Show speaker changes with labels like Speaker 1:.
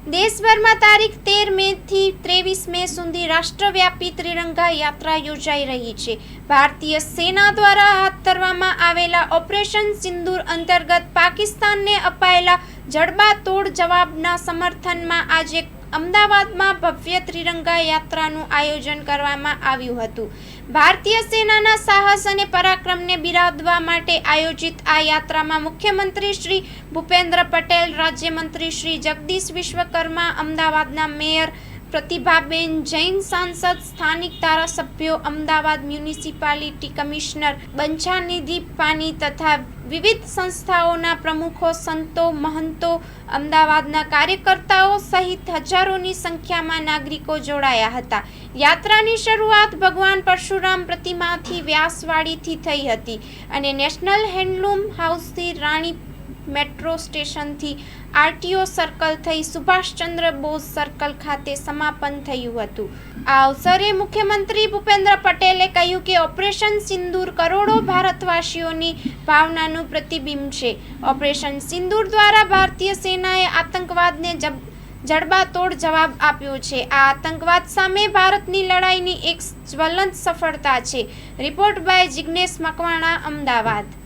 Speaker 1: દેશભરમાં તારીખ 13 મેથી 23 મે સુધી રાષ્ટ્રવ્યાપી ત્રિરંગા યાત્રા યોજાઈ રહી છે. ભારતીય સેના દ્વારા હાથ ધરવામાં આવેલા ઓપરેશન સિંદૂર અંતર્ગત પાકિસ્તાનને અપાયેલા જડબાતોડ જવાબના સમર્થનમાં આજે અમદાવાદમાં ભવ્ય ત્રિરંગા યાત્રાનું આયોજન કરવામાં આવ્યું હતું. ભારતીય સેનાના સાહસ અને પરાક્રમને બિરાદવા માટે આયોજિત આ યાત્રામાં મુખ્યમંત્રી શ્રી ભૂપેન્દ્ર પટેલ, રાજ્યમંત્રી શ્રી જગદીશ વિશ્વકર્મા, અમદાવાદના મેયર પ્રતિભાબેન જૈન, સાંસદ, સ્થાનિક ધારાસભ્યો, અમદાવાદ મ્યુનિસિપાલિટી કમિશનર બંછાનિધિ પાની તથા વિવિધ સંસ્થાઓના પ્રમુખો, સંતો, મહંતો, અમદાવાદના કાર્યકર્તાઓ સહિત હજારોની સંખ્યામાં નાગરિકો જોડાયા હતા. યાત્રાની શરૂઆત ભગવાન પરશુરામ પ્રતિમાથી વ્યાસવાડીથી થઈ હતી અને નેશનલ હેન્ડલૂમ હાઉસથી રાણી મેટ્રો સ્ટેશનથી આરટીઓ સર્કલ થઈ સુભાષચંદ્ર બોઝ સર્કલ ખાતે સમાપન થયું હતું. આ અવસરે મુખ્યમંત્રી ભૂપેન્દ્ર પટેલે કહ્યું કે ઓપરેશન સિંદૂર કરોડો ભારતવાસીઓની ભાવનાનું પ્રતિબિંબ છે. ઓપરેશન સિંદૂર દ્વારા ભારતીય સેનાએ આતંકવાદને જડબાતોડ જવાબ આપ્યો છે. આ આતંકવાદ સામે ભારતની લડાઈની એક જ્વલંત સફળતા છે. Report by Jignesh Makwana, Ahmedabad.